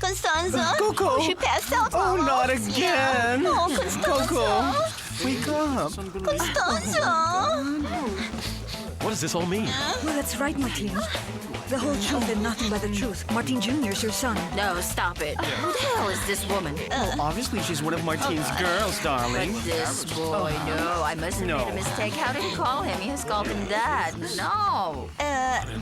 Constanza? Coco! She passed out. Oh, not almost. again! Yeah. Oh, Constanza! Coco! Wake up! Constanza! What does this all mean? Well, that's right, Martin. The whole truth and nothing but the truth. Martin Jr.'s your son. No, stop it. Who the hell is this woman? Obviously, she's one of Martine's girls, darling. But this boy, no, I must have made a mistake. How did he call him? He has called him Dad. No.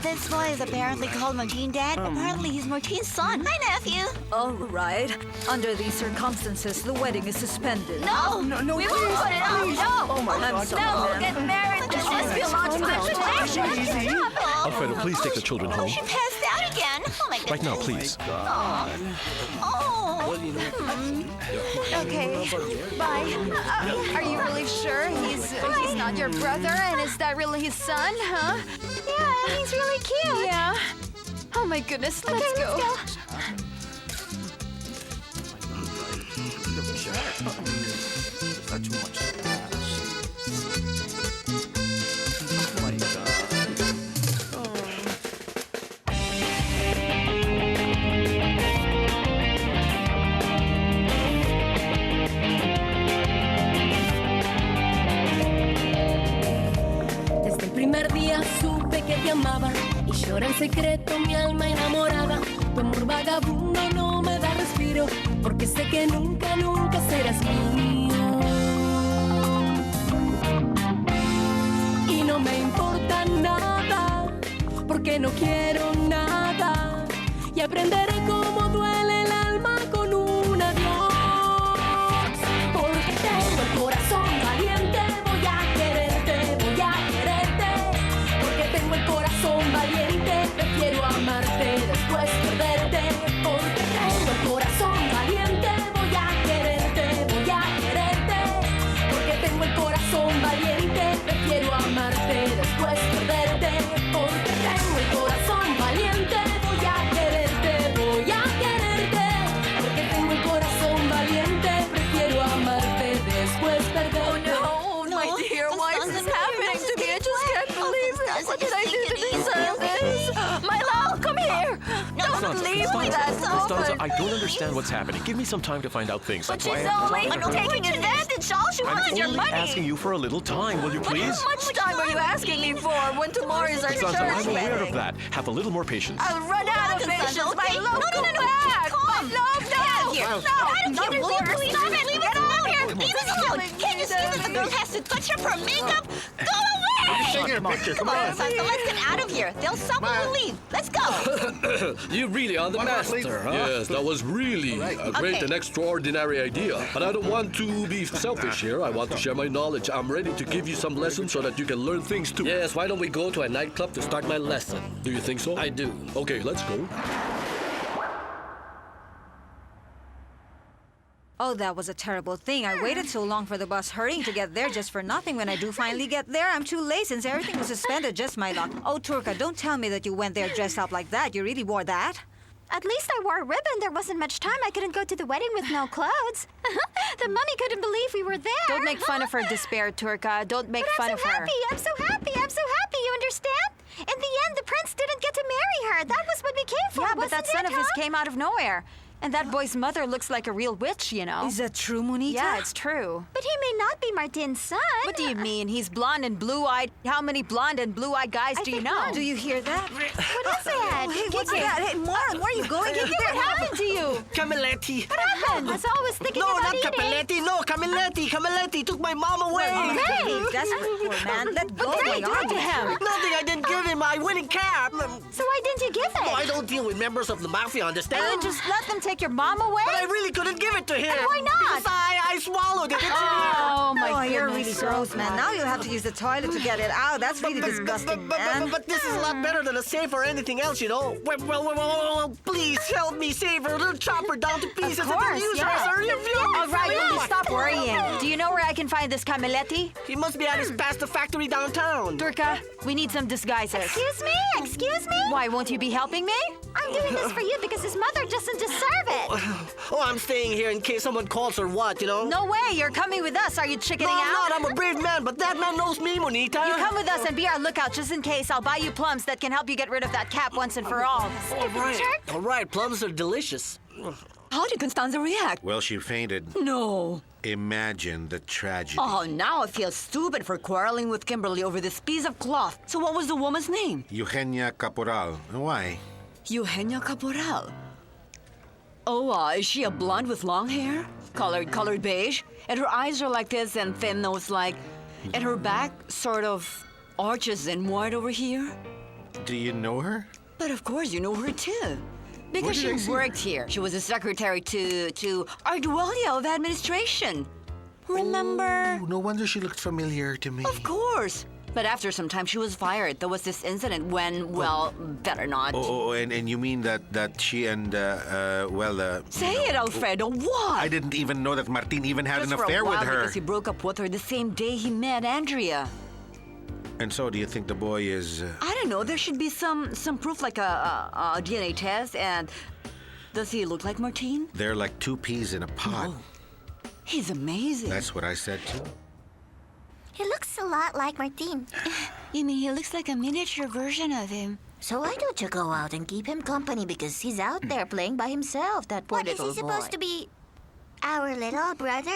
This boy is apparently called Martine Dad. Apparently, he's Martine's son. Hi, nephew. All right. Under these circumstances, the wedding is suspended. No, No, we please, won't put it on. please. No. Oh, my I'm God. sorry. No, we'll get married. This must be a launch Easy. Alfredo, please take the children home. She passed out again. Oh, my goodness. Right now, please. Oh. Okay, bye. Are you really sure he's not your brother? And is that really his son, huh? Yeah, he's really cute. Yeah. Oh my goodness, let's go. Desde el primer día supe que te amaba y llora en secreto mi alma enamorada. Tu amor vagabundo no me da respiro porque sé que nunca, nunca serás mío. Y no me importa nada porque no quiero nada y aprenderé cómo duele el alma con un adiós. Porque tengo el corazón valiente, voy a quererte, voy a quererte. Porque tengo el corazón valiente, prefiero amarte después perderte. Porque tengo el corazón valiente, voy a quererte, voy a quererte. Porque tengo el corazón valiente, prefiero amarte después perderte. Porque tengo el corazón valiente, voy a quererte, voy a quererte. Porque tengo el corazón valiente, prefiero amarte después perderte. Oh, no, my dear, why is this happening to me? I just can't believe it. What did I do to deserve this? Milo, come here. Don't leave me that Constanza, woman. I don't understand what's happening. Give me some time to find out things. But That's why she's I only have to talk to her. taking advantage. All she wants is your I'm money. only asking you for a little time, will you But please? how much time are you asking me for when tomorrow is our Constanza, church I'm aware of wedding? that. Have a little more patience. I'll run out of Constanza, patience. okay? My love, No, go back. Calm. My love, Get out of here. no. Out of here. Will you please stop it? Leave us alone here. Leave us alone. Can't you see that the girl has to touch up her makeup? Go away. Come on, Constanza. Let's get out of here. They'll stop when we leave. Let's go. You really are the master, huh? Yes, that was really a great Okay. and extraordinary idea. But I don't want to be selfish here. I want to share my knowledge. I'm ready to give you some lessons so that you can learn things too. Yes, why don't we go to a nightclub to start my lesson? Do you think so? I do. Okay, let's go. Oh, that was a terrible thing. I waited so long for the bus, hurrying to get there just for nothing. When I do finally get there, I'm too late since everything was suspended. Just my luck. Oh, Turka, don't tell me that you went there dressed up like that. You really wore that? At least I wore a ribbon. There wasn't much time. I couldn't go to the wedding with no clothes. The mummy couldn't believe we were there. Don't make fun of her despair, Turka. Don't make But fun I'm of so her. happy. I'm so happy. I'm so happy. You understand? In the end, the prince didn't get to marry her. That was what we came for. Yeah, but that wasn't son it, of his huh? came out of nowhere. And that boy's mother looks like a real witch, you know. Is that true, Monita? Yeah, it's true. But he may not be Martin's son. What do you mean? He's blonde and blue-eyed. How many blonde and blue-eyed guys do you think know? one. Do you hear that? What is that? Hey, what's that? Hey, Mara, where are you going? What happened to you? Camilletti. What happened? I was always thinking No, about not eating. Capelletti. No, Camilletti. Camilletti took my mom away. Hey, desperate poor man. Let go. What did Why you do are to you? him? Nothing. I didn't give him my winning cap. So why didn't you give it? No, I don't deal with members of the mafia, understand? And you just let them take your mom away? But I really couldn't give it to him. And why not? Because I swallowed it. It's Oh, my Oh, goodness. you're really gross, man. Now you'll have to use the toilet to get it out. That's really disgusting, man. But this is a lot better than a safe or anything else, you know. Well, please help me save her. Little chop her down to pieces Of course, and then use her yeah. as her influence. All right, will you stop worrying? Do you know where I can find this Camilletti? He must be at his pasta factory downtown. Turka, we need some disguises. Excuse me? Excuse me? Why, won't you be helping me? I'm doing this for you because his mother doesn't deserve it. Oh, I'm staying here in case someone calls or what, you know? No way, you're coming with us. Are you chickening No, I'm out? not. I'm a brave man, but that man knows me, Monita. You come with us and be our lookout just in case. I'll buy you plums that can help you get rid of that cap once and for all. All right. All right, plums are delicious. How did Constanza react? Well, she fainted. No. Imagine the tragedy. Oh, now I feel stupid for quarreling with Kimberly over this piece of cloth. So what was the woman's name? Eugenia Caporal. Why? Eugenia Caporal. Oh, is she a blonde with long hair? Colored beige? And her eyes are like this and thin nose like... And her back sort of arches and wide over here? Do you know her? But of course you know her too. Because she worked here. She was a secretary to our Duelia of administration. Remember? Oh, no wonder she looked familiar to me. Of course. But after some time, she was fired. There was this incident when, well, better not. And you mean that she and, Say it, Alfredo. What? I didn't even know that Martin even had Just an for a affair with while, her. because he broke up with her the same day he met Andrea. And so, do you think the boy is... I don't know. There should be some proof, like a DNA test. And does he look like Martin? They're like two peas in a pod. Oh, he's amazing. That's what I said, too. He looks a lot like Martin. You mean he looks like a miniature version of him? So why don't you go out and keep him company because he's out there playing by himself, that poor little boy. What, is he supposed to be our little brother?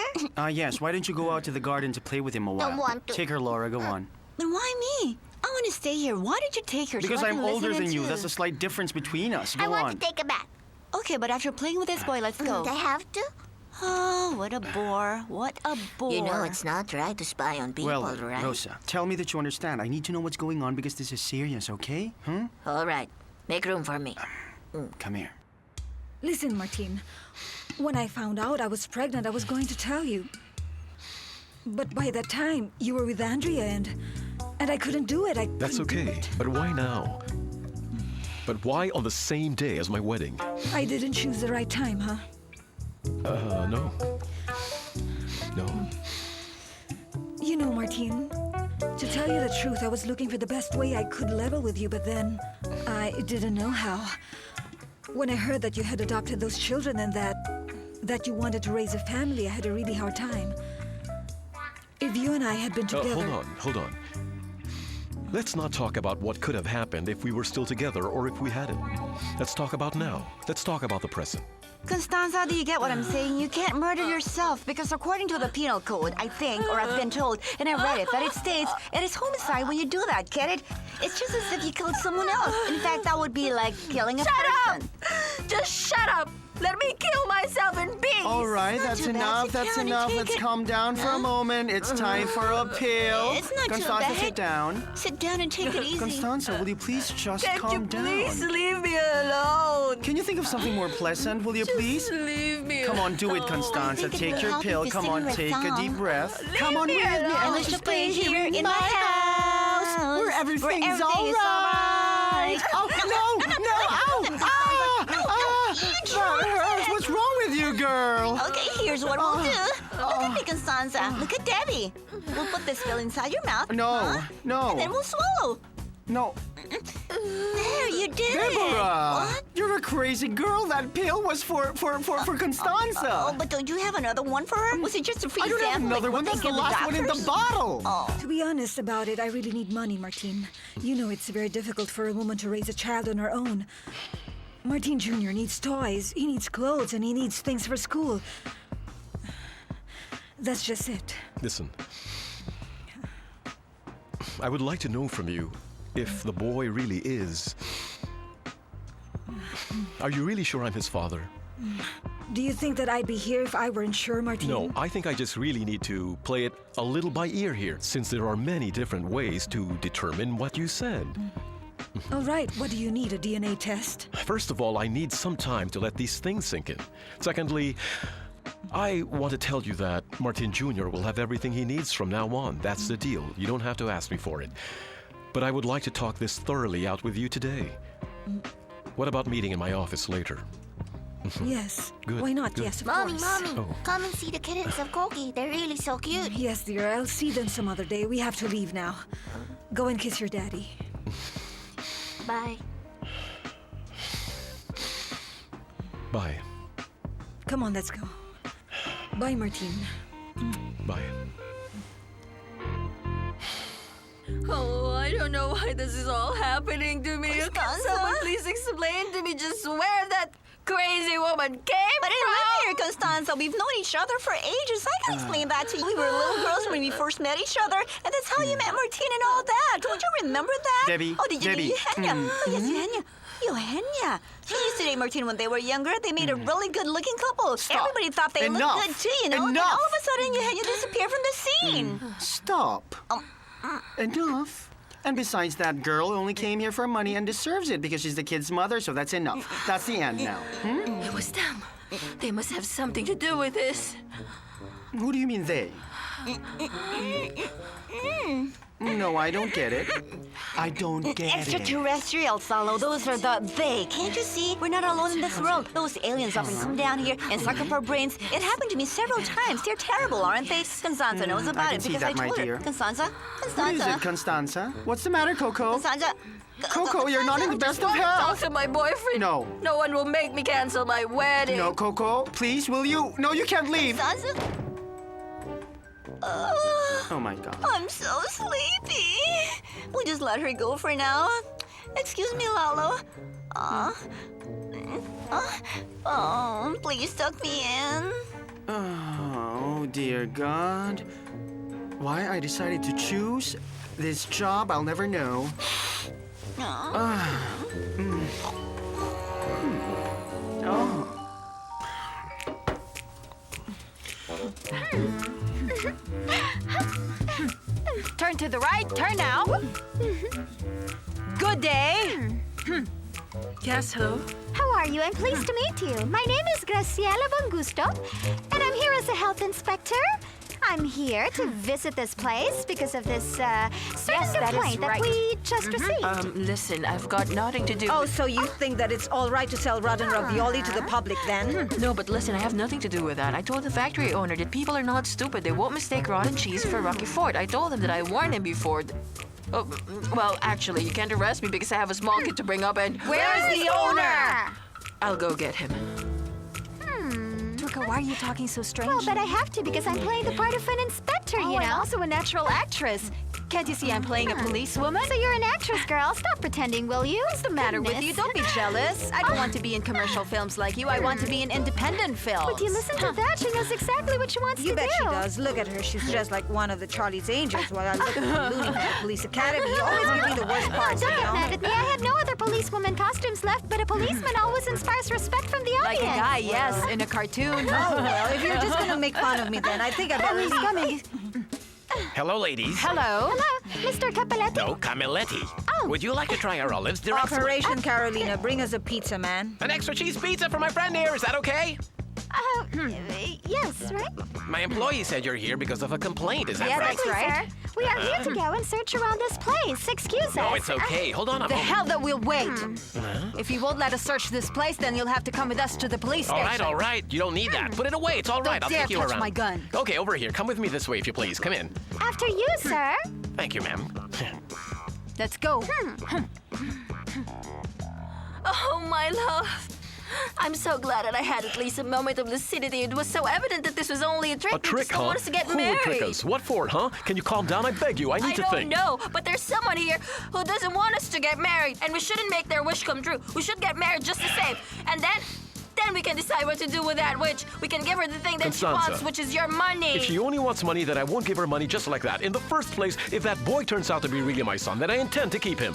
Yes. Why don't you go out to the garden to play with him a while? Don't want to. Take her, Laura. Go on. Then why me? I want to stay here. Why did you take her? Because so I I'm can older listen than you. too? That's a slight difference between us. Go I want on. to take a bath. Okay, but after playing with this boy, let's go. I have to? Oh, what a bore. What a bore. You know, it's not right to spy on people, Well, right? Rosa, tell me that you understand. I need to know what's going on because this is serious, okay? All right. Make room for me. Come here. Listen, Martin. When I found out I was pregnant, I was going to tell you. But by that time, you were with Andrea and I couldn't do it. That's couldn't do okay. it. But why now? But why on the same day as my wedding? I didn't choose the right time, huh? No. No. You know, Martin, to tell you the truth, I was looking for the best way I could level with you, but then I didn't know how. When I heard that you had adopted those children and that you wanted to raise a family, I had a really hard time. If you and I had been together... Hold on. Let's not talk about what could have happened if we were still together or if we hadn't. Let's talk about now. Let's talk about the present. Constanza, do you get what I'm saying? You can't murder yourself because according to the penal code, I think, or I've been told, and I read it, that it states it is homicide when you do that, get it? It's just as if you killed someone else. In fact, that would be like killing a person. Just shut up! Let me kill myself in peace! All right, that's too bad. enough. Sit That's down and enough. take Let's it. calm down for a moment. It's time for a pill. It's not too Constanza, bad. sit down. Sit down and take it easy. Constanza, will you please just Can't calm you down? please leave me alone? Can you think of something more pleasant, will you please? Leave me Come on, do it, alone. Constanza. I think it Take will your help pill. if you Come sing on, her take a song. deep breath. Come on me with me. alone. I I'll want to just stay here in my house where everything's everything all is right. Oh, no, ow, that hurts. What's wrong with you, girl? Okay, here's what we'll do. Look at me, Constanza. Look at Debbie. We'll put this pill inside your mouth. No, huh? no. And then we'll swallow. No. There, you did it. Deborah, What? you're a crazy girl. That pill was for Constanza. Oh, but don't you have another one for her? Was it just a free I don't have sample? another like one. what That's they the give last one in the doctors? bottle. Oh. To be honest about it, I really need money, Martin. You know it's very difficult for a woman to raise a child on her own. Martin Jr. needs toys, he needs clothes, and he needs things for school. That's just it. Listen. I would like to know from you if the boy really is... Are you really sure I'm his father? Do you think that I'd be here if I weren't sure, Martin? No, I think I just really need to play it a little by ear here, since there are many different ways to determine what you said. All right, what do you need, a DNA test? First of all, I need some time to let these things sink in. Secondly, I want to tell you that Martin Jr. will have everything he needs from now on. That's the deal. You don't have to ask me for it. But I would like to talk this thoroughly out with you today. What about meeting in my office later? Yes. Good, Why not? good. Yes, of Mommy, course. Mommy, Oh. come and see the kittens of Koki. They're really so cute. Yes, dear. I'll see them some other day. We have to leave now. Go and kiss your daddy. Bye. Bye. Come on, let's go. Bye, Martin. Bye. Oh, I don't know why this is all happening to me. Can Constanza? someone please explain to me just where that crazy woman came But from? look here, Constanza, we've known each other for ages. I can explain that to you. We were little girls when we first met each other, and that's how you met Martin and all that. Don't you remember that? Debbie, Oh, did you Debbie. Eugenia? Oh, yes, Eugenia. Eugenia. She used to date Martin when they were younger. They made a really good-looking couple. Stop. Everybody thought they Enough. looked good, too, you know? And then Enough. all of a sudden, Eugenia disappeared from the scene. Stop. Enough. And besides, that girl only came here for money and deserves it because she's the kid's mother, so that's enough. That's the end now. It was them. They must have something to do with this. Who do you mean they? No, I don't get it. I don't get it. Extraterrestrials, Salo. Those are the they. Can't you see? We're not alone in this world. Those aliens often come down here and suck up our brains. It happened to me several times. They're terrible, aren't they? Constanza knows about I can it see because that, I my told dear. her. Constanza? What is Constanza? it, Constanza? What's the matter, Coco? Constanza? Coco, you're not in the best of Talk health. to my boyfriend. No. No one will make me cancel my wedding. No, Coco, please, will you? No, you can't leave. Constanza? Oh, my God. I'm so sleepy. We'll just let her go for now. Excuse me, Lalo. Please tuck me in. Oh, dear God. Why I decided to choose this job, I'll never know. Oh. Turn to the right. Turn now. Good day. Yes, hello? How are you? I'm pleased to meet you. My name is Graciela Bongusto, and I'm here as a health inspector. I'm here to visit this place because of this certain that is complaint that right. we just received. Listen, I've got nothing to do Oh, with... so you think that it's all right to sell rotten ravioli to the public then? No, but listen, I have nothing to do with that. I told the factory owner that people are not stupid. They won't mistake rotten cheese for Rocky Ford. I told him that I warned him before. Oh, well, actually, you can't arrest me because I have a small kid to bring up and... Where's the owner? I'll go get him. Turco, why are you talking so strange? Well, but I have to because I'm playing the part of an inspector, you I'm know. also a natural actress. Can't you see I'm playing a policewoman? So you're an actress, girl. Stop pretending, will you? What's the matter with you? Don't be jealous. I don't want to be in commercial films like you. I want to be in independent films. Would you listen to that? She knows exactly what she wants You to bet do. she does. Look at her. She's dressed like one of the Charlie's Angels while I look at Looney from the police academy. You always give me the worst parts, Don't you get know? mad at me. I had no other policewoman costumes left, but a policeman always inspires respect from the Like audience. a guy, yes, in a cartoon. Oh, well, if you're just gonna make fun of me then, I think I better he's leave. coming. Hello, ladies. Hello. Hello, Mr. Capelletti. No, Camilletti. Oh. Would you like to try our olives? They're excellent. Operation Carolina, bring us a pizza, man. An extra cheese pizza for my friend here. Is that okay? Yes, right? My employee said you're here because of a complaint. Is that Yeah, right? that's right. Sir, we are here to go and search around this place. Excuse us. No, it's okay. Hold on a The moment. hell that we'll wait. If you won't let us search this place, then you'll have to come with us to the police station. All right. You don't need that. Put it away. It's all right. I'll dare take you touch around. my gun. Okay, over here. Come with me this way, if you please. Come in. After you, sir. Thank you, ma'am. Let's go. Oh, my love. I'm so glad that I had at least a moment of lucidity. It was so evident that this was only a trick. A trick, They just huh? want us to get Who married. would trick us? What for, huh? Can you calm down? I beg you. I need I to don't think. know, but there's someone here who doesn't want us to get married, and we shouldn't make their wish come true. We should get married just the same, and then we can decide what to do with that wish. We can give her the thing that she Constanza, wants, which is your money. If she only wants money, then I won't give her money just like that. In the first place, if that boy turns out to be really my son, then I intend to keep him.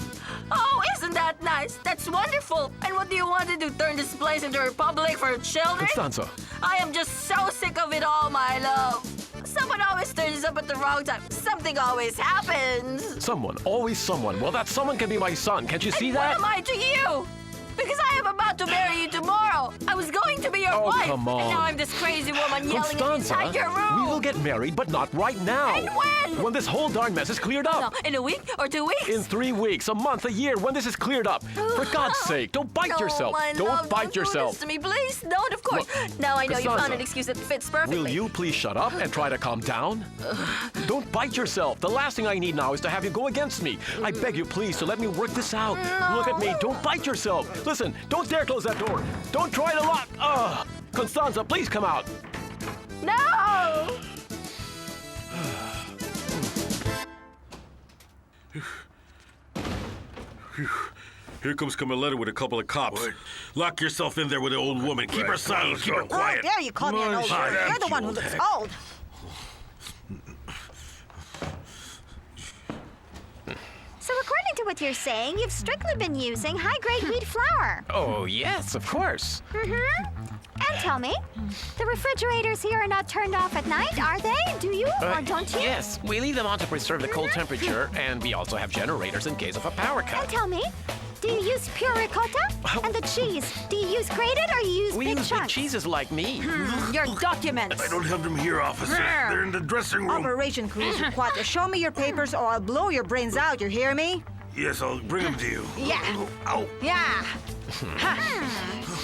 Oh, isn't that nice? That's wonderful. And what do you want to do? Turn this place into a republic for children? Constanza. I am just so sick of it all, my love. Someone always turns up at the wrong time. Something always happens. Someone, always someone. Well, that someone can be my son. Can't you see And that? what am I to you? Because I am about to marry you tomorrow. I was going to be your Oh, wife. come on. And now I'm this crazy woman yelling Constanza, inside your room. we will get married, but not right now. And when? When this whole darn mess is cleared No, up. in a week or 2 weeks? In 3 weeks, a month, a year, when this is cleared up. For God's sake, don't bite No, yourself. my Don't love, bite don't do yourself. this to me, please. Don't, of course. Look, Now I know you found Constanza, an excuse that fits perfectly. Will you please shut up and try to calm down? Don't bite yourself. The last thing I need now is to have you go against me. I beg you, please, to let me work this out. Look at me. Don't bite yourself. Listen, don't dare close that door. Don't try to lock. Constanza, please come out. No! Here comes Camiletta with a couple of cops. Lock yourself in there with the old woman. Keep her silent. Keep her Oh, quiet. dare you call me an old girl. You're the one who looks old. So according to what you're saying, you've strictly been using high-grade wheat flour. Oh, yes, of course. Mm-hmm. And tell me, the refrigerators here are not turned off at night, are they? Do you or don't you? Yes, we leave them on to preserve the cold temperature, and we also have generators in case of a power And cut. tell me, do you use pure ricotta? And the cheese, do you use grated or you use We big use big chunks? cheeses like me. Your documents. I don't have them here, officer. They're in the dressing room. Operation Cruiser Quattro, show me your papers or I'll blow your brains out, you hear me? Yes, I'll bring them to you. Yeah. Ow. Yeah.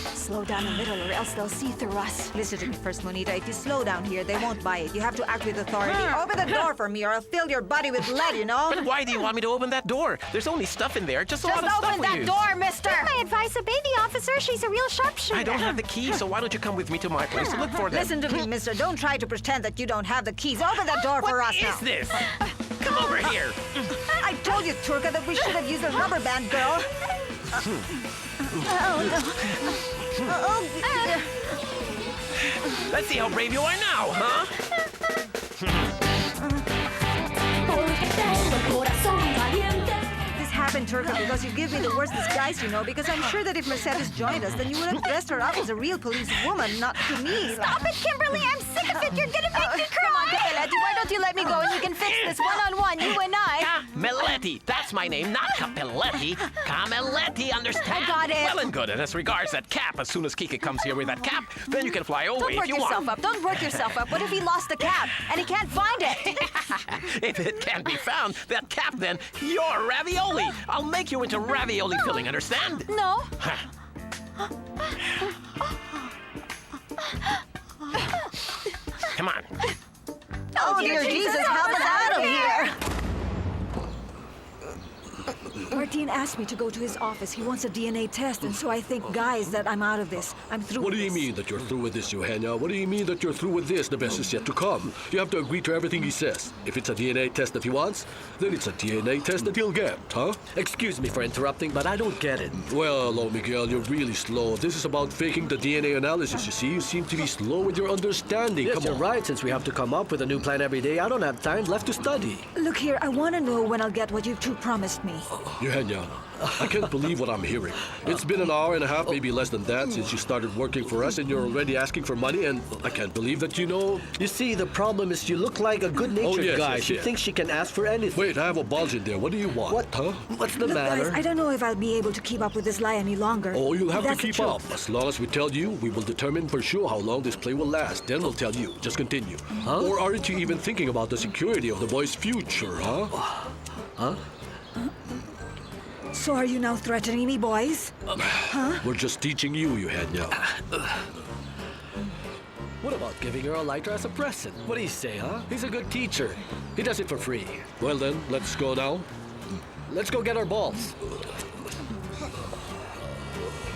Slow down a little or else they'll see through us. Listen to me first, Monita. If you slow down here, they won't buy it. You have to act with authority. Open the door for me or I'll fill your body with lead, you know? But why do you want me to open that door? There's only stuff in there, just a lot of stuff open we that use. door, mister! Take my advice, obey the officer. She's a real sharpshooter. I don't have the key, so why don't you come with me to my place to look for them? Listen to me, mister. Don't try to pretend that you don't have the keys. Open that door for us now. What is this? Come over here. I told you, Turka, that we should have used a rubber band, girl. Let's see how brave you are now, huh? Porque tengo el corazón valiente. This happened, Turka, because you give me the worst disguise, you know, because I'm sure that if Mercedes joined us, then you would have dressed her up as a real police woman, not to me. Stop it, Kimberly. I'm sick of it. You're gonna make me cry. Come on, Capelletti, why don't you let me go and we can fix this one-on-one, you and I? Camilletti, that's my name, not Capelletti. Camilletti, understand? I got it. Well and good, and as regards that cap, as soon as Kike comes here with that cap, then you can fly away Don't if work you yourself want. up. Don't work yourself up. What if he lost the cap and he can't find it? If it can't be found, that cap then, you're ravioli. I'll make you into ravioli filling, understand? No. Come on. Oh, dear Jesus, help us out of here. Martin asked me to go to his office. He wants a DNA test, and so I think, guys, that I'm out of this. I'm through What with do you this. mean that you're through with this, Eugenia? What do you mean that you're through with this? The best is yet to come. You have to agree to everything he says. If it's a DNA test that he wants, then it's a DNA test that he'll get, huh? Excuse me for interrupting, but I don't get it. Well, oh, Miguel, you're really slow. This is about faking the DNA analysis, you see. You seem to be slow with your understanding. Yes, Come you're on. right. Since we have to come up with a new plan every day, I don't have time left to study. Look here, I want to know when I'll get what you two promised me. Eugenia, I can't believe what I'm hearing. It's been an hour and a half, maybe less than that, since you started working for us, and you're already asking for money, and I can't believe that you know... You see, the problem is you look like a good-natured yes, guy. yes, She yes. thinks she can ask for anything. Wait, I have a bulge in there. What do you want? What? Huh? What's the Look, matter? guys, I don't know if I'll be able to keep up with this lie any longer. Oh, you'll have That's to the keep truth. up. As long as we tell you, we will determine for sure how long this play will last. Then we'll tell you. Just continue. Huh? Or aren't you even thinking about the security of the boy's future, huh? Huh? So are you now threatening me, boys? We're just teaching you, Eugenia. What about giving her a lighter as a present? What do you say, huh? He's a good teacher. He does it for free. Well then, let's go now. Let's go get our balls.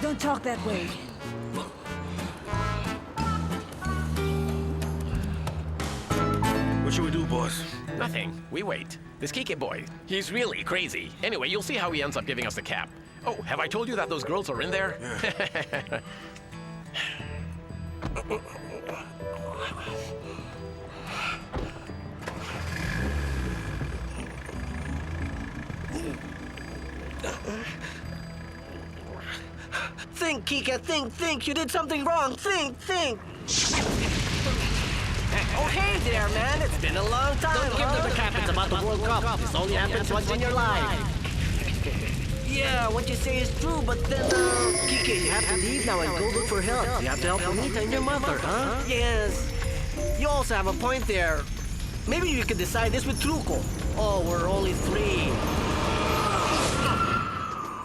Don't talk that way. What should we do, boss? Nothing. We wait. This Kike boy, he's really crazy. Anyway, you'll see how he ends up giving us the cap. Oh, have I told you that those girls are in there? Think, Kika, think. You did something wrong. Think. Oh, hey there, man. It's been a long time. Don't give them the cap. It's about the World Cup. This only happens once in your life. Yeah, what you say is true, but then, Kike, you have to leave now and go look for help. You have to help Anita and your mother, huh? Yes. You also have a point there. Maybe you could decide this with Truco. Oh, we're only 3.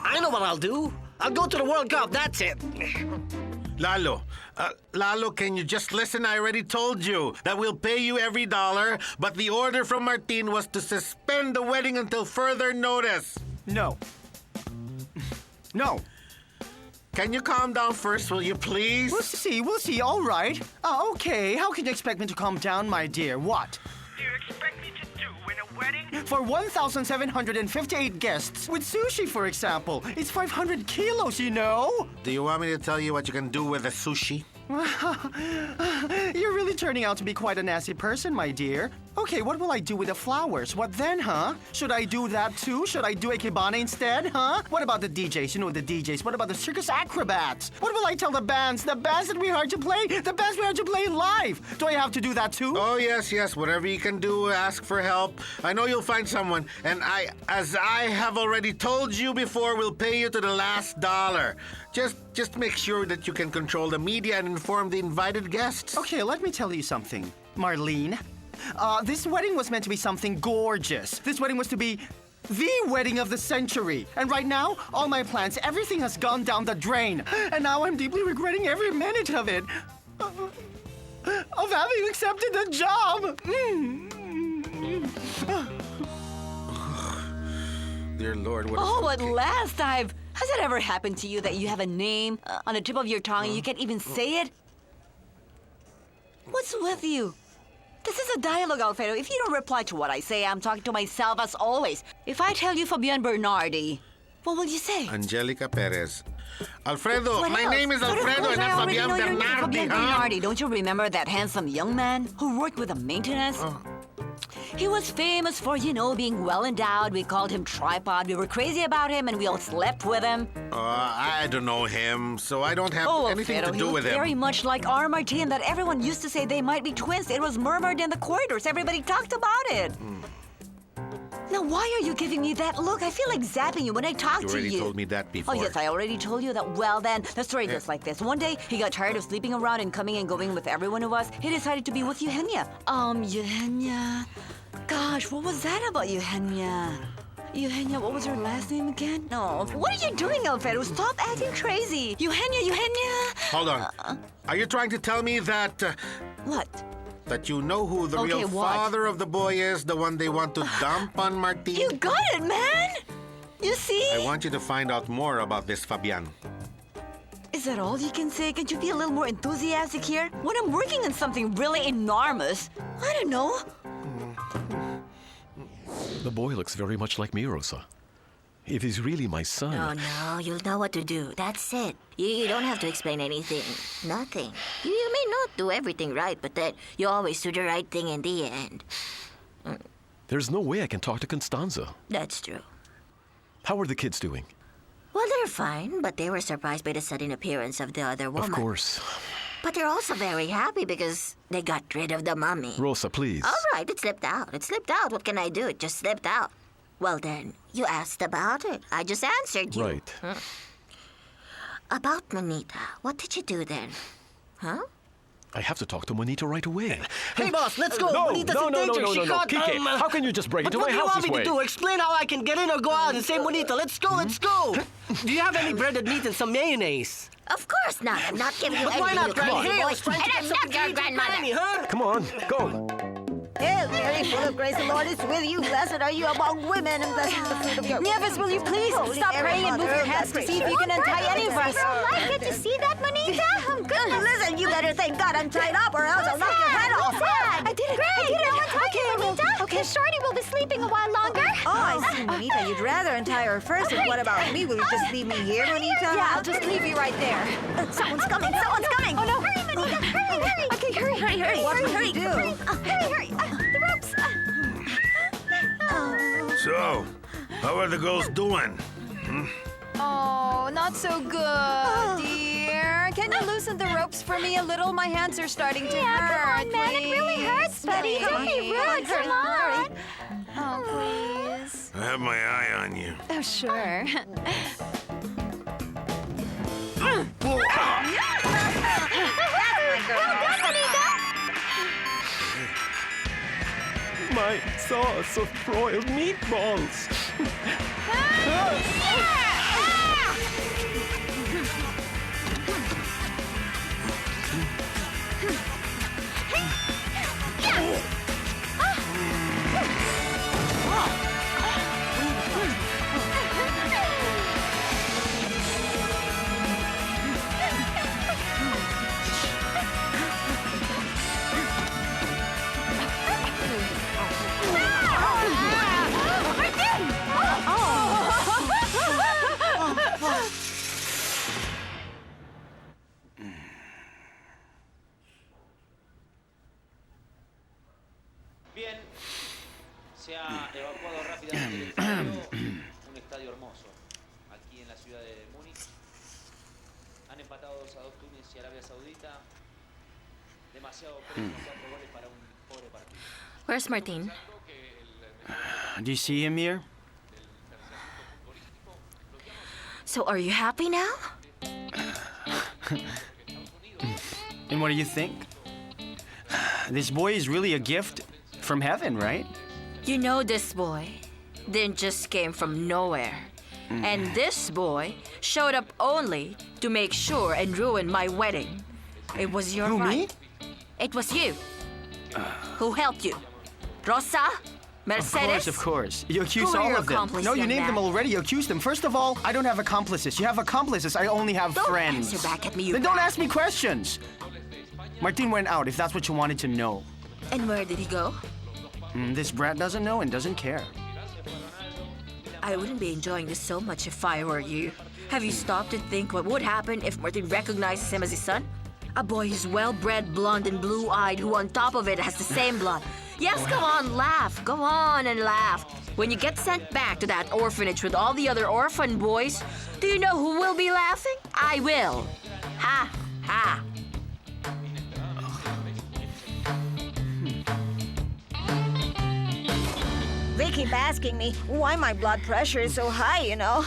I know what I'll do. I'll go to the World Cup, that's it. Lalo, can you just listen? I already told you that we'll pay you every dollar, but the order from Martin was to suspend the wedding until further notice. No. No. Can you calm down first, will you please? We'll see. All right. Okay. How can you expect me to calm down, my dear? What? Do you expect me to do in a wedding? for 1,758 guests. With sushi, for example, it's 500 kilos, you know? Do you want me to tell you what you can do with the sushi? You're really turning out to be quite a nasty person, my dear. Okay, what will I do with the flowers? What then, huh? Should I do that too? Should I do Ikebana instead, huh? What about the DJs? You know the DJs. What about the circus acrobats? What will I tell the bands? The bands that we hired to play? The bands we hired to play live? Do I have to do that too? Oh, yes, yes. Whatever you can do, ask for help. I know you'll find someone. And as I have already told you before, we'll pay you to the last dollar. Just make sure that you can control the media and inform the invited guests. Okay, let me tell you something, Marlene. This wedding was meant to be something gorgeous. This wedding was to be the wedding of the century. And right now, all my plans, everything has gone down the drain. And now I'm deeply regretting every minute of it. Of having accepted the job. Dear Lord, what is... Oh, at last Has it ever happened to you that you have a name on the tip of your tongue and you can't even say it? What's with you? This is a dialogue, Alfredo. If you don't reply to what I say, I'm talking to myself as always. If I tell you Fabian Bernardi, what will you say? Angelica Perez. Alfredo, What my else? name is Alfredo and not Fabian Bernardi, Fabian Bernardi. Don't you remember that handsome young man who worked with the maintenance? He was famous for, being well endowed. We called him Tripod. We were crazy about him and we all slept with him. I don't know him, so I don't have anything Alfredo, to do with he him. looked very much like our Martin that everyone used to say they might be twins. It was murmured in the corridors. Everybody talked about it. Now, why are you giving me that look? I feel like zapping you when I talk to you. You already told me that before. Oh, yes, I already told you that. Well, then, the story goes like this. One day, he got tired of sleeping around and coming and going with every one of us. He decided to be with Eugenia. Eugenia... Gosh, what was that about Eugenia? Eugenia, what was her last name again? No, what are you doing, Alfredo? Stop acting crazy. Eugenia! Hold on. Are you trying to tell me that... What? That you know who the real what? father of the boy is, the one they want to dump on Martin? You got it, man! You see? I want you to find out more about this Fabian. Is that all you can say? Can't you be a little more enthusiastic here? When I'm working on something really enormous, I don't know. The boy looks very much like me, Rosa. If he's really my son... No, you'll know what to do. That's it. You don't have to explain anything. Nothing. You may not do everything right, but then you always do the right thing in the end. There's no way I can talk to Constanza. That's true. How are the kids doing? Well, they're fine, but they were surprised by the sudden appearance of the other woman. Of course. But they're also very happy because they got rid of the mummy. Rosa, please. All right, it slipped out. It slipped out. What can I do? It just slipped out. Well, then, you asked about it. I just answered you. Right. About Monita, what did you do then? Huh? I have to talk to Monita right away. Hey, boss, let's go. No, Monita's no, in no, danger. no, no, She no, caught, Kike, how can you just break into my house this way? What do you want me to do? Explain how I can get in or go out and say Monita. Let's go, let's go. Do you have any breaded meat and some mayonnaise? Of course not. I'm not giving you But why anything not, you call Granny? me, Hey, I boy. was trying to And get I'm not something to your eat for grandmother. Granny, huh? Come on, go. Hail Mary, full of grace, the Lord is with you. Blessed are you among women, and blessed is the fruit of your womb. Nieves, will you please stop praying and move your hands to see if you can untie any of us? I get to see that, Monita? Oh, goodness. Listen, you better thank God I'm tied up, or else I'll knock your head off. I did it. Great. You know, untie you, Monita. Okay. Shorty will be sleeping a while longer. Oh, I see, Monita. You'd rather untie her first, and what about me? Will you just leave me here, Monita? Yeah, I'll just leave you right there. Someone's coming! Someone's coming! Oh, no. Hurry, Monita. Hurry. Okay, hurry. What will you do? Hurry. The ropes. So, how are the girls doing? Oh, not so good, dear. Can you loosen the ropes for me a little? My hands are starting to hurt. Come on, man. It really hurts, buddy. Don't be rude. Come on. Oh, please. I have my eye on you. Oh, sure. My sauce of broiled meatballs. Se ha evacuado rápidamente el estadio, un estadio hermoso, aquí en la ciudad de Múnich. Han empatado 2-2 Túnez y Arabia Saudita. Demasiado premio, 4 goles para un pobre partido. Where's Martin? Do you see him here? So are you happy now? And what do you think? This boy is really a gift from heaven, right? You know this boy didn't just came from nowhere. And this boy showed up only to make sure and ruin my wedding. It was your Who, right. me? It was you. Who helped you? Rosa? Mercedes? Of course. You accuse Who are all your of them. accomplices, No, you young named them man? already. You accused them. First of all, I don't have accomplices. You have accomplices. I only have Don't friends. answer back at me, you Then don't rat. ask me questions. Martin went out, if that's what you wanted to know. And where did he go? This brat doesn't know and doesn't care. I wouldn't be enjoying this so much if I were you. Have you stopped to think what would happen if Martin recognizes him as his son? A boy who's well-bred, blonde, and blue-eyed, who on top of it has the same blood. Yes, go on, laugh. Go on and laugh. When you get sent back to that orphanage with all the other orphan boys, do you know who will be laughing? I will. Ha, ha. They keep asking me why my blood pressure is so high, you know.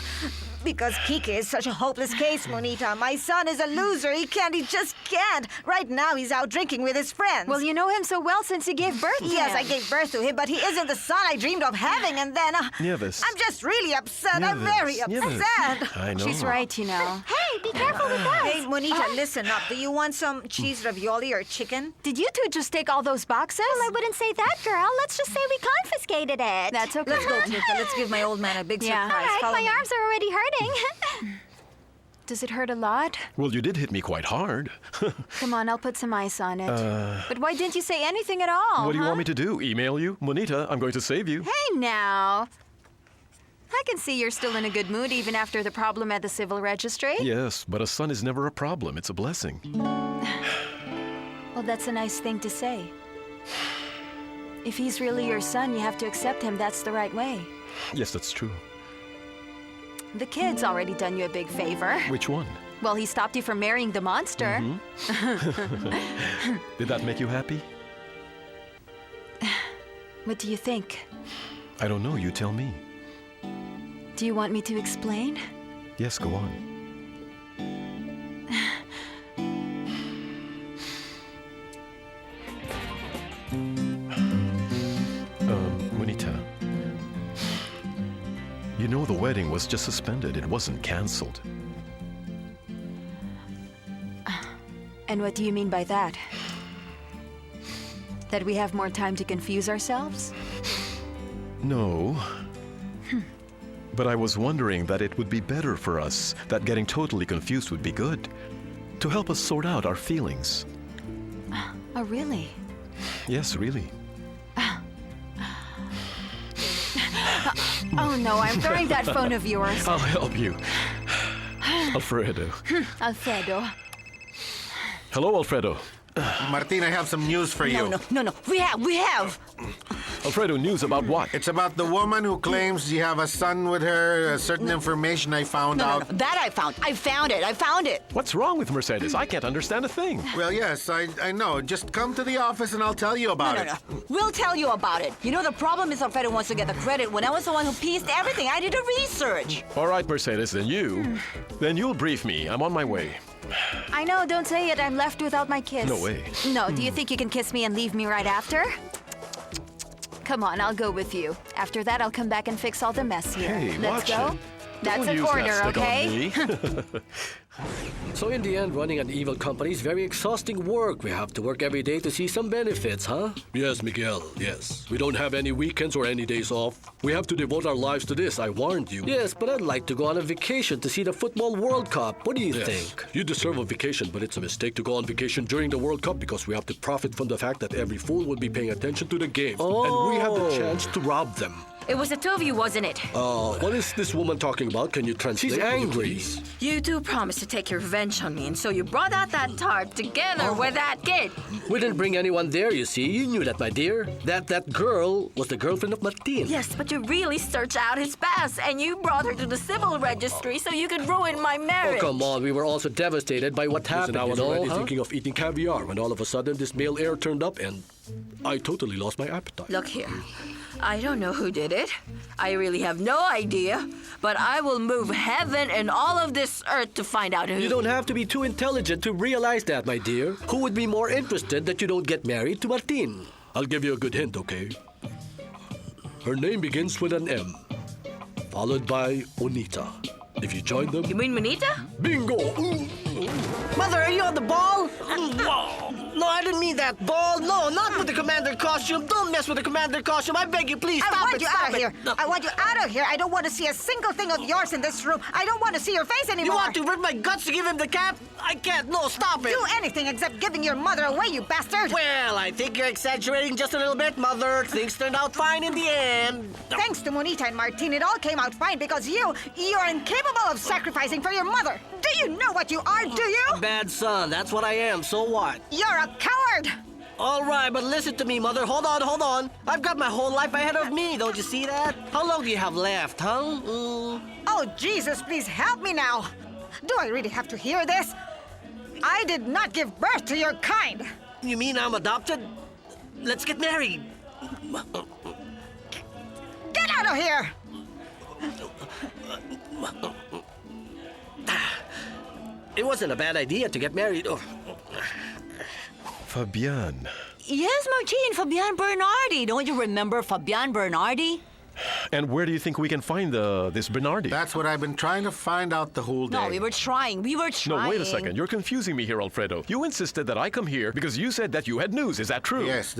Because Kike is such a hopeless case, Monita. My son is a loser. He just can't. Right now, he's out drinking with his friends. Well, you know him so well since he gave birth to him. Yes, I gave birth to him, but he isn't the son I dreamed of having, and then... Nieves. I'm just really upset. I'm very Nieves. upset. I know. She's right, you know. Hey, be careful with us. Hey, Monita, listen up. Do you want some cheese ravioli or chicken? Did you two just take all those boxes? Well, I wouldn't say that, girl. Let's just say we confiscated it. That's okay. Let's go, Tuka. Let's give my old man a big Yeah. All surprise. right, Follow my me. arms are already hurting. Does it hurt a lot? Well, you did hit me quite hard. Come on, I'll put some ice on it. But why didn't you say anything at all? What do you huh? want me to do? Email you? Monita, I'm going to save you. Hey now. I can see you're still in a good mood even after the problem at the civil registry. Yes, but a son is never a problem. It's a blessing. Well, that's a nice thing to say. If he's really your son, you have to accept him. That's the right way. Yes, that's true. The kid's already done you a big favor. Which one? Well, he stopped you from marrying the monster. Did that make you happy? What do you think? I don't know. You tell me. Do you want me to explain? Yes, go on. Monita. You know the wedding was just suspended. It wasn't cancelled. And what do you mean by that? That we have more time to confuse ourselves? No. But I was wondering that it would be better for us, that getting totally confused would be good. To help us sort out our feelings. Oh, really? Yes, really. Oh, no, I'm throwing that phone of yours. I'll help you. Alfredo. Alfredo. Hello, Alfredo. Martin, I have some news for you. No. We have. Alfredo, news about what? It's about the woman who claims you have a son with her. Certain information I found out. No. That I found. I found it. What's wrong with Mercedes? I can't understand a thing. Well, yes, I know. Just come to the office and I'll tell you about it. No. We'll tell you about it. You know, the problem is Alfredo wants to get the credit when I was the one who pieced everything. I did the research. All right, Mercedes, then you'll brief me. I'm on my way. I know, don't say it. I'm left without my kiss. No way. No, do you think you can kiss me and leave me right after? Come on, I'll go with you. After that, I'll come back and fix all the mess here. Hey, Let's watch go. it. That's Don't an use that order, stick on okay? me. So in the end, running an evil company is very exhausting work. We have to work every day to see some benefits, huh? Yes, Miguel, yes. We don't have any weekends or any days off. We have to devote our lives to this, I warned you. Yes, but I'd like to go on a vacation to see the Football World Cup. What do you think? You deserve a vacation, but it's a mistake to go on vacation during the World Cup because we have to profit from the fact that every fool will be paying attention to the game. And we have the chance to rob them. It was the two of you, wasn't it? What is this woman talking about? Can you translate? She's angry. You two promised to take your revenge on me, and so you brought out that tart together with that kid. We didn't bring anyone there, you see. You knew that, my dear. That girl was the girlfriend of Martin. Yes, but you really searched out his past, and you brought her to the civil registry so you could ruin my marriage. Oh, come on. We were also devastated by what happened. I was already thinking of eating caviar when all of a sudden this male heir turned up and I totally lost my appetite. Look here. I don't know who did it. I really have no idea. But I will move heaven and all of this earth to find out who. You don't have to be too intelligent to realize that, my dear. Who would be more interested that you don't get married to Martin? I'll give you a good hint, okay? Her name begins with an M, followed by Onita. If you join them... You mean Monita? Bingo! Mother, are you on the ball? No, I didn't mean that ball. No, not with the commander costume. Don't mess with the commander costume. I beg you, please, I stop want it, you stop out of it. here. I want you out of here. I don't want to see a single thing of yours in this room. I don't want to see your face anymore. You want to rip my guts to give him the cap? I can't. No, stop it. Do anything except giving your mother away, you bastard. Well, I think you're exaggerating just a little bit, Mother. Things turned out fine in the end. Thanks to Monita and Martin, it all came out fine because you're incapable of sacrificing for your mother. Do you know what you are, do you? A bad son. That's what I am. So what? You're a coward. All right, but listen to me, Mother. Hold on. I've got my whole life ahead of me. Don't you see that? How long do you have left, huh? Oh, Jesus, please help me now. Do I really have to hear this? I did not give birth to your kind. You mean I'm adopted? Let's get married. Get out of here! It wasn't a bad idea to get married. Oh. Fabian. Yes, Martin, Fabian Bernardi. Don't you remember Fabian Bernardi? And where do you think we can find this Bernardi? That's what I've been trying to find out the whole day. No, we were trying. No, wait a second. You're confusing me here, Alfredo. You insisted that I come here because you said that you had news. Is that true? Yes,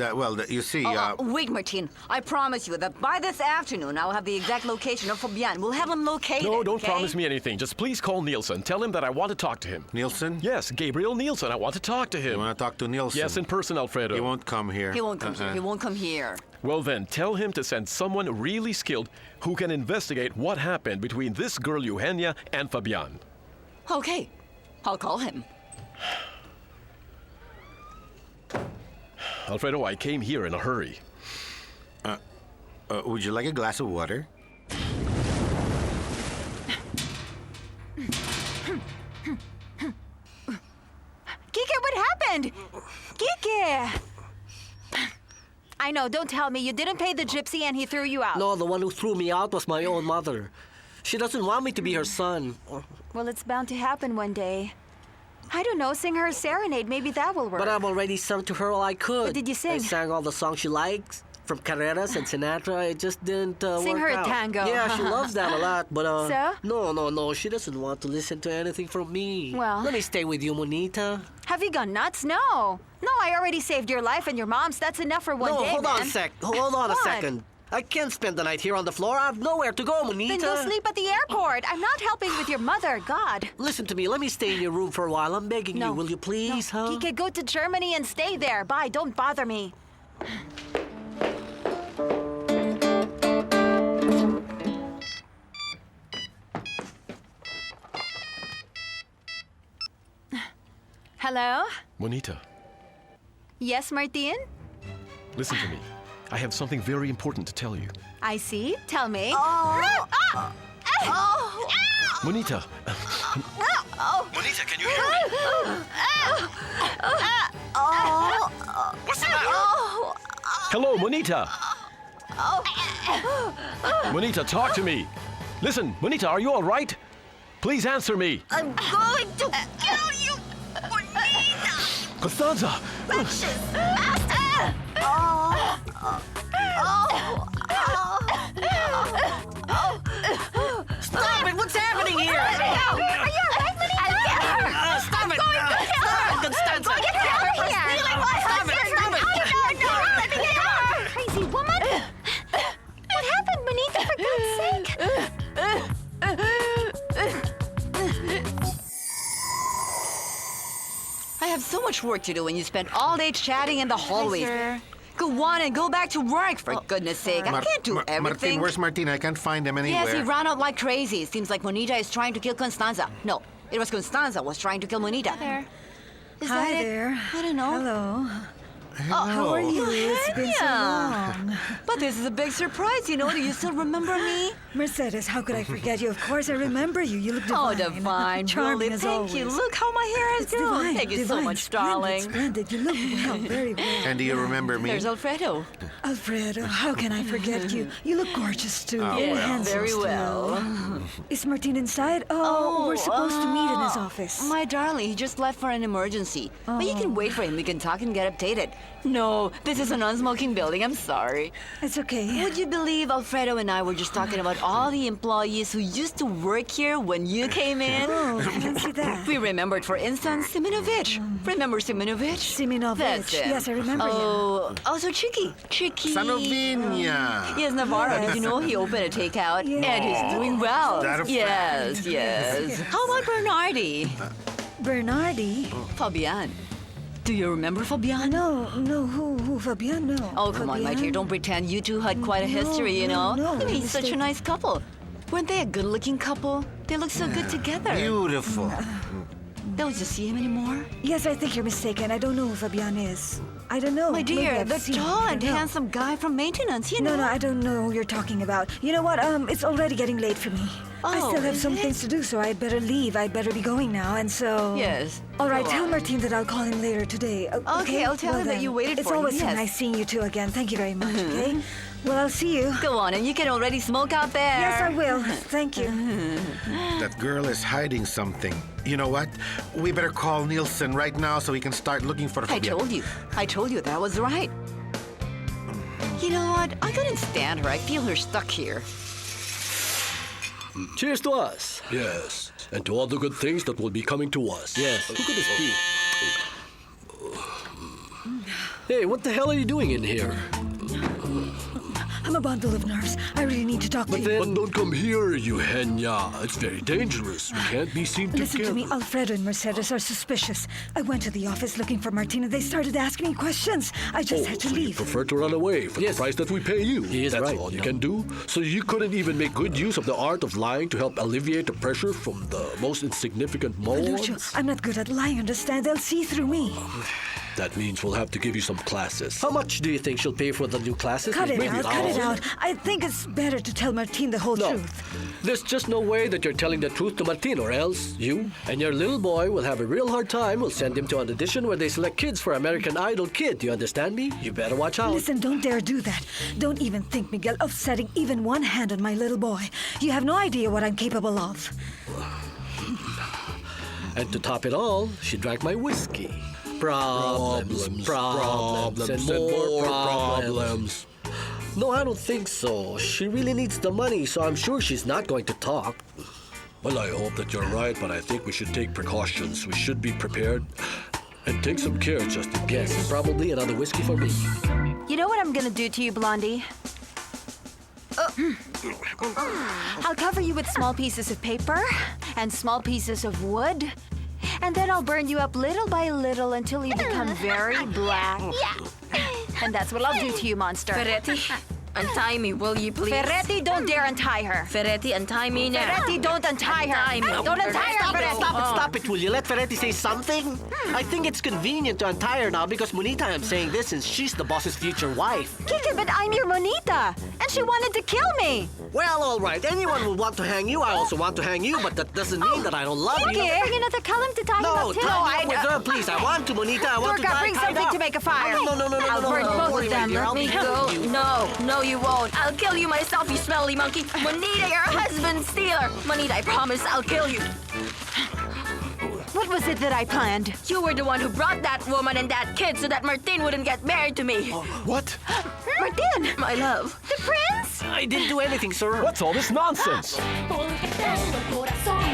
you see... Wait, Martin. I promise you that by this afternoon, I'll have the exact location of Fabian. We'll have him located. No, don't okay? promise me anything. Just please call Nielsen. Tell him that I want to talk to him. Nielsen? Yes, Gabriel Nielsen. I want to talk to him. You want to talk to Nielsen? Yes, in person, Alfredo. He won't come here. He won't come here. He won't come here. Well then, tell him to send someone really skilled who can investigate what happened between this girl Eugenia and Fabian. Okay. I'll call him. Alfredo, I came here in a hurry. Would you like a glass of water? Kike, what happened? Kike! I know, don't tell me. You didn't pay the gypsy and he threw you out. No, the one who threw me out was my own mother. She doesn't want me to be her son. Well, it's bound to happen one day. I don't know, sing her a serenade. Maybe that will work. But I've already sung to her all I could. What did you sing? I sang all the songs she likes. From Carreras and Sinatra, it just didn't work out. Sing her a tango. Yeah, she loves that a lot, but So? No, she doesn't want to listen to anything from me. Well... Let me stay with you, Monita. Have you gone nuts? No. No, I already saved your life and your mom's. That's enough for one day, No, hold on a What? second. I can't spend the night here on the floor. I have nowhere to go, Monita. Then go sleep at the airport. I'm not helping with your mother, God. Listen to me. Let me stay in your room for a while. I'm begging you. Will you please, huh? Kike, go to Germany and stay there. Bye. Don't bother me. Hello? Monita, Yes, Martin? listen to me. I have something very important to tell you. I see. Tell me. Monita. Monita, can you hear me? What's the matter? Hello, Monita. Monita, talk to me. Listen, Monita, are you all right? Please answer me. I'm going to kill you, Bonita! Costanza! Stop it! What's happening here? Are you all right, Bonita? I'll get her! Stop it! Stop it, Constanza! Get her out of here! Stop it! No, let me get her! Crazy woman! What happened, Bonita, for God's sake? I have so much work to do and you spend all day chatting in the hallways. Go on and go back to work, for goodness sake. I can't do everything. Martin, where's Martin? I can't find him anywhere. Yes, he ran out like crazy. Seems like Monita is trying to kill Constanza. No, It was Constanza was trying to kill Monita. There. Is Hi that it? there. I don't know. Hello. Hello. How are you? It's been so long. But this is a big surprise, you know. Do you still remember me? Mercedes, how could I forget you? Of course I remember you. You look divine. Oh, divine. Charming Really. as Thank always. you. Look how my hair is It's doing. divine. Thank you so divine, much, splendid, darling. Splendid. You look well, very well. And do you remember me? There's Alfredo. Alfredo, how can I forget you? You look gorgeous too. Oh, You're well. handsome Very still. well. Is Martin inside? Oh, we're supposed to meet in his office. My darling, he just left for an emergency. But you can wait for him. We can talk and get updated. No, this is a non-smoking building. I'm sorry. It's okay. Would you believe Alfredo and I were just talking about all the employees who used to work here when you came in? Oh, I can see that. We remembered, for instance, Simonovich. Remember Simonovich? Simonovich. That's him. Yes, I remember him. Oh, also Chicky. Sanovinia. Yes, Navarro. Did you know he opened a takeout? Yes. And he's doing well. Is that a yes, fact? yes. How about Bernardi? Bernardi? Fabian. Do you remember Fabian? No, who? Fabian? No. Oh, come on, my dear. Don't pretend. You two had quite a history, you know? no, I mean, such a mistake. nice couple. Weren't they a good-looking couple? They look so good together. Beautiful. Don't you see him anymore? Yes, I think you're mistaken. I don't know who Fabian is. I don't know. My Maybe dear, I've the seen him. tall I and don't know. handsome guy from maintenance, you know? No, I don't know who you're talking about. You know what? It's already getting late for me. I Oh, still have is some it? things to do, so I'd better leave. I'd better be going now, and so... Yes. All right, Go tell on. Martin that I'll call him later today. Okay, I'll tell Well him that then, you waited it's for him, always so yes. nice seeing you two again. Thank you very much, okay? Well, I'll see you. Go on, and you can already smoke out there. Yes, I will. Thank you. That girl is hiding something. You know what? We better call Nielsen right now so we can start looking for I Fabian. told you that was right. You know what? I couldn't stand her. I feel her stuck here. Cheers to us. Yes, and to all the good things that will be coming to us. Yes, who could this be? Hey, what the hell are you doing in here? I'm a bundle of nerves. I really need to talk to you. But don't come here, you henya. It's very dangerous. We can't be seen Listen together. to me, Alfredo and Mercedes are suspicious. I went to the office looking for Martin and they started asking me questions. I just had to so you leave. prefer to run away for the price that we pay you. is That's right, all you yeah. can do. So you couldn't even make good use of the art of lying to help alleviate the pressure from the most insignificant Lucio, morons? I'm not good at lying, understand? They'll see through me. That means we'll have to give you some classes. How much do you think she'll pay for the new classes? Cut it Maybe out, an cut it hour. out. I think it's better to tell Martin the whole No. truth. There's just no way that you're telling the truth to Martin, or else you and your little boy will have a real hard time. We'll send him to an audition where they select kids for American Idol Kid. Do you understand me? You better watch out. Listen, don't dare do that. Don't even think, Miguel, of setting even one hand on my little boy. You have no idea what I'm capable of. And to top it all, she drank my whiskey. Problems, and more problems. No, I don't think so. She really needs the money, so I'm sure she's not going to talk. Well, I hope that you're right, but I think we should take precautions. We should be prepared and take some care just in case. Yes, probably another whiskey for me. You know what I'm gonna do to you, Blondie? I'll cover you with small pieces of paper and small pieces of wood, and then I'll burn you up little by little until you become very black. And that's what I'll do to you, monster. Ferretti, untie me, will you please? Ferretti, don't dare untie her. Ferretti, untie me now. Ferretti, don't untie her. Untie me. Don't untie her, Ferretti. Stop it, will you? Let Ferretti say something. I think it's convenient to untie her now because Monita, I'm saying this since she's the boss's future wife. Kike, but I'm your Monita, and she wanted to kill me. Well, all right. Anyone will want to hang you. I also want to hang you, but that doesn't mean that I don't love you. Kike, bring another column to tie No, him up too. tie me up with her, please. I want to, Monita. I want to Durga, tie bring tied something up. to make a fire. No, I'll burn Don't both worry, of my them. dear. Let I'll me be go. with you. No, you won't. I'll kill you myself, you smelly monkey. Monita, your husband stealer. Monita, I promise I'll kill you. What was it that I planned? You were the one who brought that woman and that kid so that Martin wouldn't get married to me. What? Martin! My love. The prince? I didn't do anything, sir. What's all this nonsense? Porque tengo el corazón